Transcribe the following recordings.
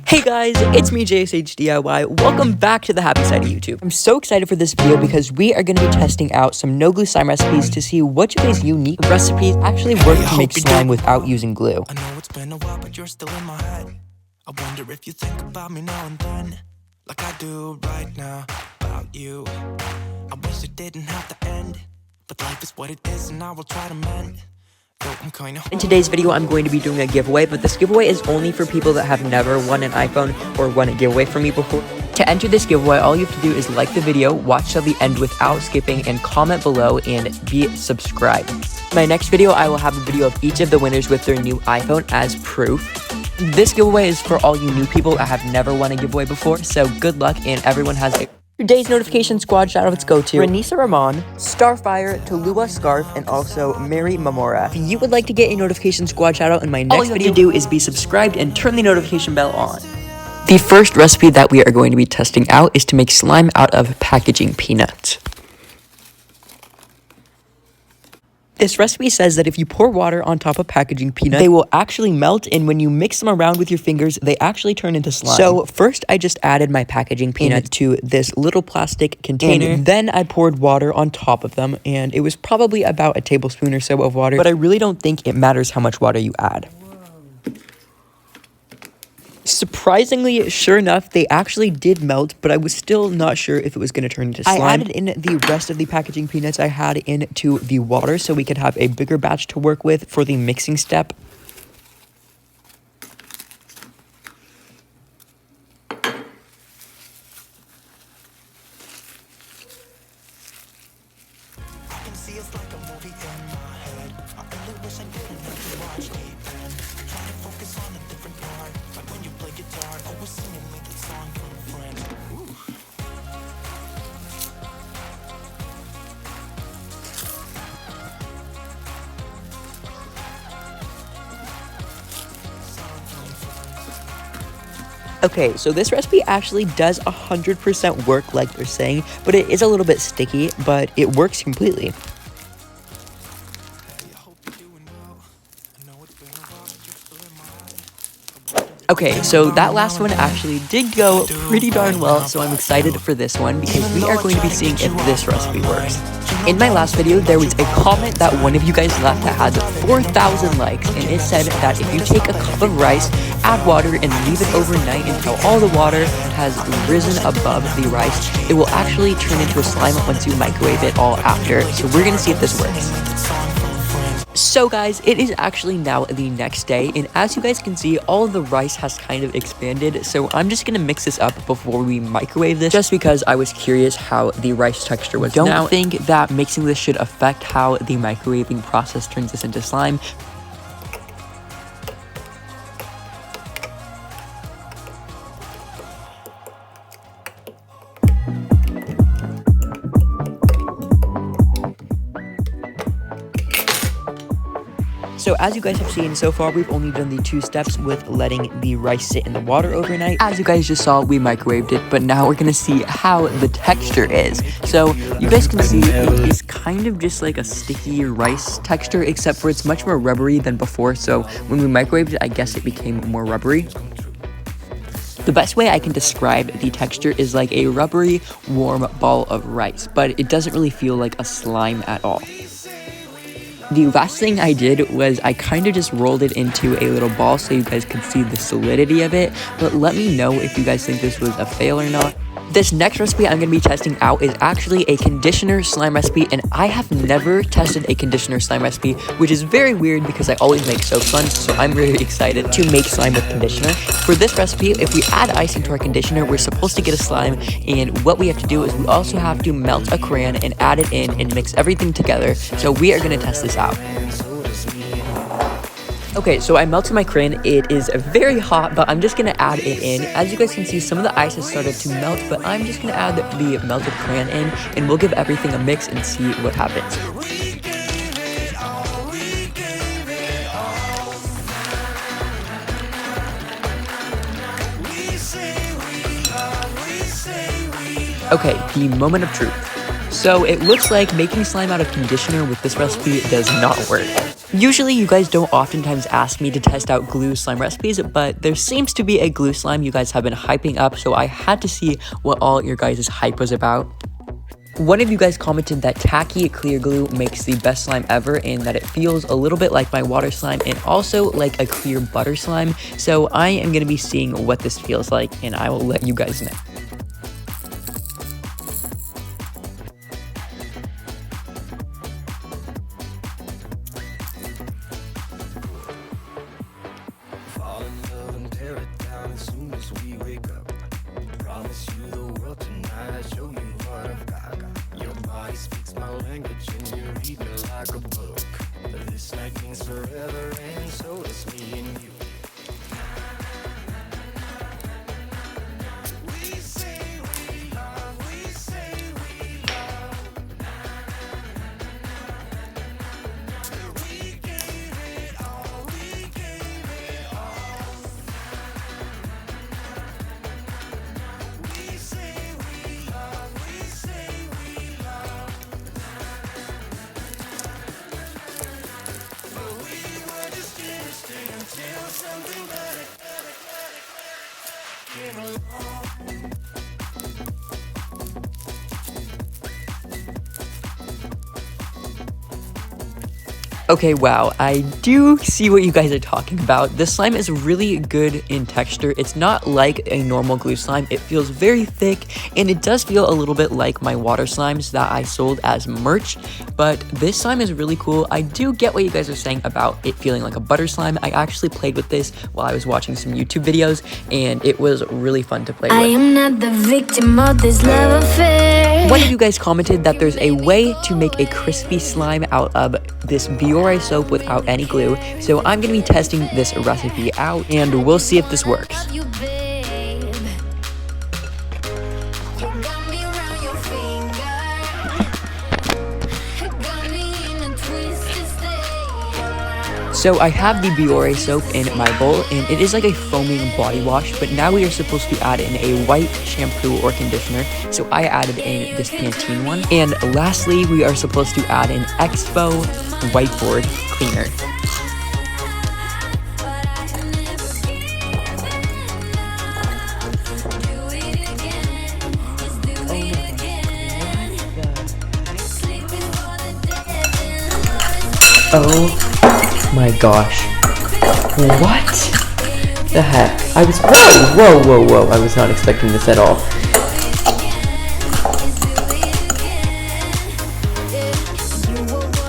Hey guys, it's me JSHDIY. Welcome back to the happy side of YouTube. I'm so excited for this video because we are going to be testing out some no glue slime recipes to see which of these unique recipes actually work to make slime without using glue. I know it's been a while, but you're still in my head. I wonder if you think about me now and then, like I do right now about you. I wish it didn't have to end, but life is what it is and I will try to mend. In today's video, I'm going to be doing a giveaway, but this giveaway is only for people that have never won an iPhone or won a giveaway from me before. To enter this giveaway, all you have to do is like the video, watch till the end without skipping, and comment below and be subscribed. In my next video, I will have a video of each of the winners with their new iPhone as proof. This giveaway is for all you new people that have never won a giveaway before, so good luck and everyone has a Today's notification squad shoutouts go to Ranisa Rahman, Starfire, Talua Scarf, and also Mary Mamora. If you would like to get a notification squad shoutout in my next video, all you have to do is be subscribed and turn the notification bell on. The first recipe that we are going to be testing out is to make slime out of packaging peanuts. This recipe says that if you pour water on top of packaging peanuts, they will actually melt, and when you mix them around with your fingers, they actually turn into slime. So first, I just added my packaging peanuts to this little plastic container, and then I poured water on top of them, and it was probably about a tablespoon or so of water, but I really don't think it matters how much water you add. Surprisingly, sure enough, they actually did melt, but I was still not sure if it was going to turn into slime. I added in the rest of the packaging peanuts I had into the water so we could have a bigger batch to work with for the mixing step. Okay, so this recipe actually does 100% work like they're saying, but it is a little bit sticky, but it works completely. Okay, so that last one actually did go pretty darn well, so I'm excited for this one because we are going to be seeing if this recipe works. In my last video, there was a comment that one of you guys left that had 4,000 likes, and it said that if you take a cup of rice, add water, and leave it overnight until all the water has risen above the rice, it will actually turn into a slime once you microwave it all after. So we're gonna see if this works. So guys, it is actually now the next day, and as you guys can see, all of the rice has kind of expanded, so I'm just gonna mix this up before we microwave this, just because I was curious how the rice texture was. Don't think that mixing this should affect how the microwaving process turns this into slime. So as you guys have seen, so far we've only done the 2 steps with letting the rice sit in the water overnight. As you guys just saw, we microwaved it, but now we're gonna see how the texture is. So you guys can see it is kind of just like a sticky rice texture, except for it's much more rubbery than before. So when we microwaved it, I guess it became more rubbery. The best way I can describe the texture is like a rubbery, warm ball of rice, but it doesn't really feel like a slime at all. The last thing I did was I kind of just rolled it into a little ball so you guys could see the solidity of it, but let me know if you guys think this was a fail or not. This next recipe I'm going to be testing out is actually a conditioner slime recipe, and I have never tested a conditioner slime recipe, which is very weird because I always make soap ones, so I'm really excited to make slime with conditioner. For this recipe, if we add ice into our conditioner, we're supposed to get a slime, and what we have to do is we also have to melt a crayon and add it in and mix everything together, so we are going to test this out. Okay, so I melted my crayon. It is very hot, but I'm just gonna add it in. As you guys can see, some of the ice has started to melt, but I'm just gonna add the melted crayon in, and we'll give everything a mix and see what happens. Okay, the moment of truth. So it looks like making slime out of conditioner with this recipe does not work. Usually you guys don't oftentimes ask me to test out glue slime recipes, but there seems to be a glue slime you guys have been hyping up, so I had to see what all your guys' hype was about. One of you guys commented that tacky clear glue makes the best slime ever and that it feels a little bit like my water slime and also like a clear butter slime. So I am going to be seeing what this feels like and I will let you guys know. Fall in love and tear it down as soon as we wake up. Promise you the world tonight, show you what I've got. Your body speaks my language and you read me like a book. This night means forever and so does me and you. We say we love, we say we love. We gave it all, we gave it all. We say we love, we say we love. But we were just interesting until something better came along. Okay, wow, I do see what you guys are talking about. The slime is really good in texture. It's not like a normal glue slime. It feels very thick, and it does feel a little bit like my water slimes that I sold as merch, but this slime is really cool. I do get what you guys are saying about it feeling like a butter slime. I actually played with this while I was watching some YouTube videos, and it was really fun to play with. I am not the victim of this love affair. One of you guys commented that there's a way to make a crispy slime out of this borax soap without any glue, so I'm going to be testing this recipe out and we'll see if this works. You, babe. You got me around your finger. Got me in a twisted state. So I have the borax soap in my bowl and it is like a foaming body wash, but now we are supposed to add in a white shampoo or conditioner, so I added in this Pantene one. And lastly, we are supposed to add in Expo whiteboard cleaner. Oh my gosh. What the heck? I was whoa, I was not expecting this at all.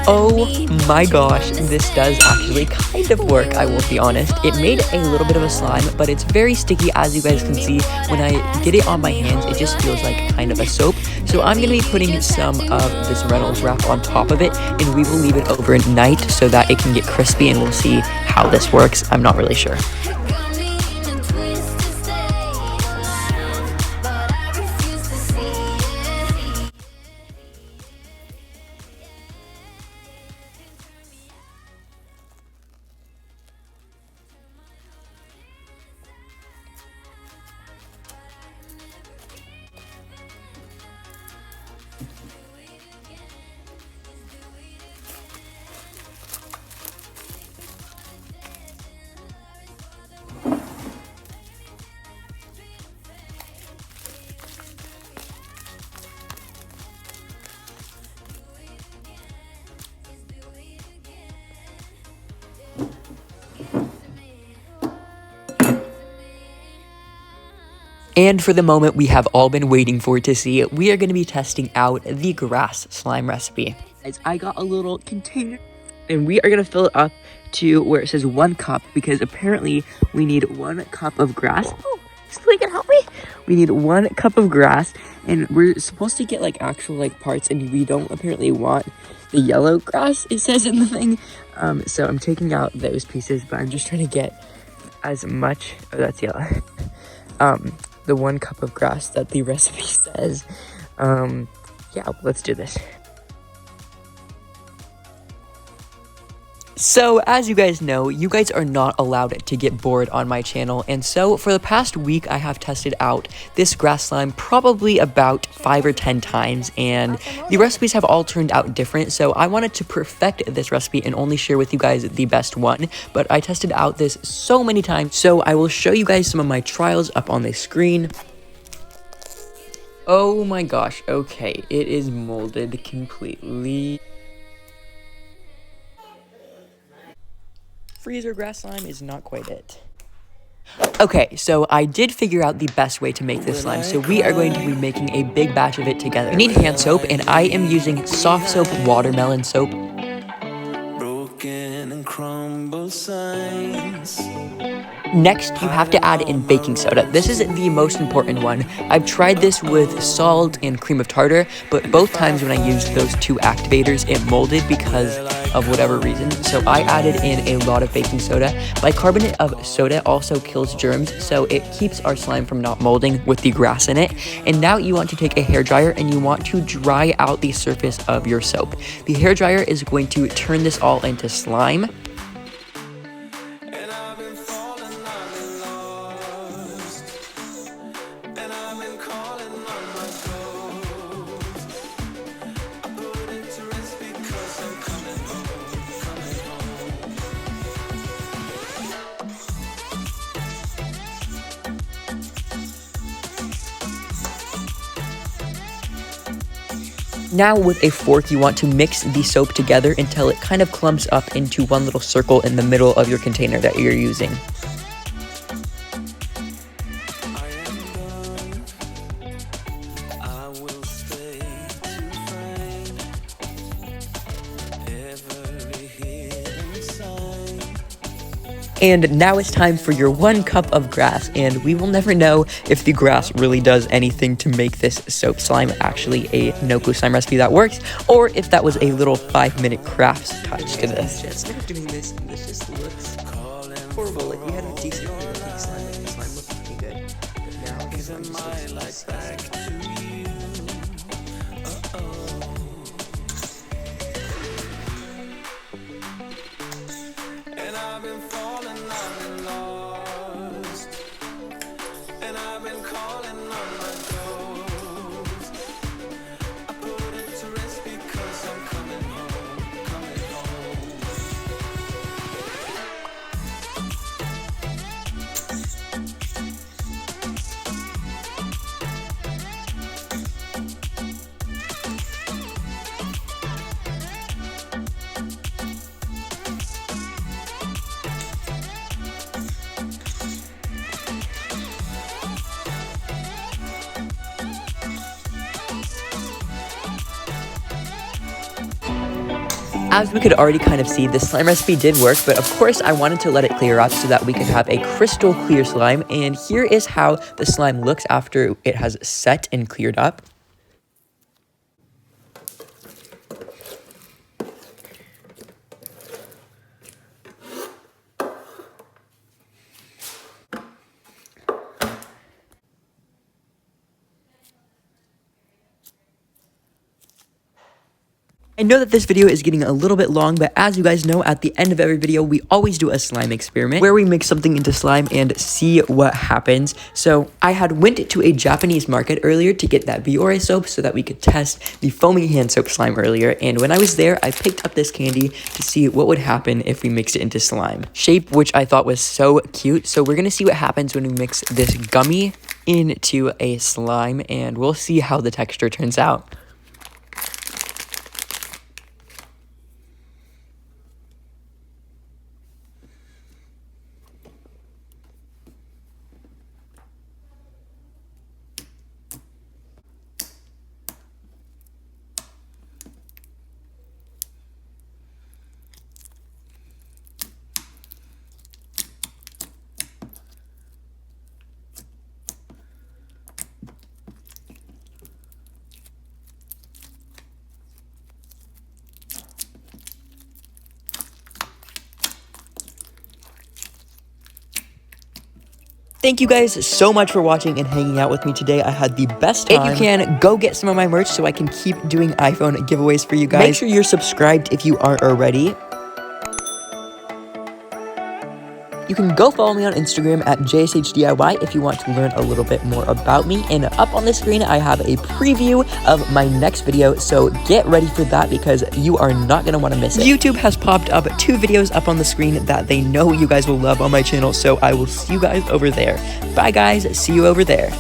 Oh my gosh, this does actually kind of work, I will be honest. It made a little bit of a slime, but it's very sticky, as you guys can see. When I get it on my hands, it just feels like kind of a soap. So I'm going to be putting some of this Reynolds wrap on top of it, and we will leave it overnight so that it can get crispy, and we'll see how this works. I'm not really sure. And for the moment we have all been waiting for to see, we are going to be testing out the grass slime recipe. Guys, I got a little container and we are going to fill it up to where it says 1 cup, because apparently we need 1 cup of grass. Oh, somebody can help me? We need 1 cup of grass, and we're supposed to get like actual like parts, and we don't apparently want the yellow grass, it says in the thing. So I'm taking out those pieces, but I'm just trying to get as much, oh that's yellow, the 1 cup of grass that the recipe says. Yeah, let's do this. So, as you guys know, you guys are not allowed to get bored on my channel, and so for the past week, I have tested out this grass slime probably about 5 or 10 times, and the recipes have all turned out different, so I wanted to perfect this recipe and only share with you guys the best one, but I tested out this so many times, so I will show you guys some of my trials up on the screen. Oh my gosh, okay, it is molded completely. Freezer grass slime is not quite it. Okay, so I did figure out the best way to make this slime, so we are going to be making a big batch of it together. We need hand soap, and I am using soft soap watermelon soap. Broken and crumbled signs. Next, you have to add in baking soda. This is the most important one. I've tried this with salt and cream of tartar, but both times when I used those two activators, it molded because of whatever reason. So I added in a lot of baking soda. Bicarbonate of soda also kills germs, so it keeps our slime from not molding with the grass in it. And now you want to take a hairdryer and you want to dry out the surface of your soap. The hairdryer is going to turn this all into slime. Now with a fork, you want to mix the soap together until it kind of clumps up into one little circle in the middle of your container that you're using. And now it's time for your 1 cup of grass, and we will never know if the grass really does anything to make this soap slime actually a no-glue slime recipe that works, or if that was a little 5-minute crafts touch to this. Just never doing this, and this just looks horrible. Like, we had a decent looking slime, and the slime looked pretty good. But now, this one just looks disgusting. As we could already kind of see, the slime recipe did work, but of course I wanted to let it clear up so that we could have a crystal clear slime, and here is how the slime looks after it has set and cleared up. I know that this video is getting a little bit long, but as you guys know, at the end of every video, we always do a slime experiment where we mix something into slime and see what happens. So I had went to a Japanese market earlier to get that borax soap so that we could test the foamy hand soap slime earlier. And when I was there, I picked up this candy to see what would happen if we mixed it into slime. Shape, which I thought was so cute. So we're going to see what happens when we mix this gummy into a slime, and we'll see how the texture turns out. Thank you guys so much for watching and hanging out with me today. I had the best time. If you can, go get some of my merch so I can keep doing iPhone giveaways for you guys. Make sure you're subscribed if you aren't already. you can go follow me on Instagram at JSHDIY if you want to learn a little bit more about me. And up on the screen, I have a preview of my next video, so get ready for that because you are not going to want to miss it. YouTube has popped up 2 videos up on the screen that they know you guys will love on my channel, so I will see you guys over there. Bye guys, see you over there.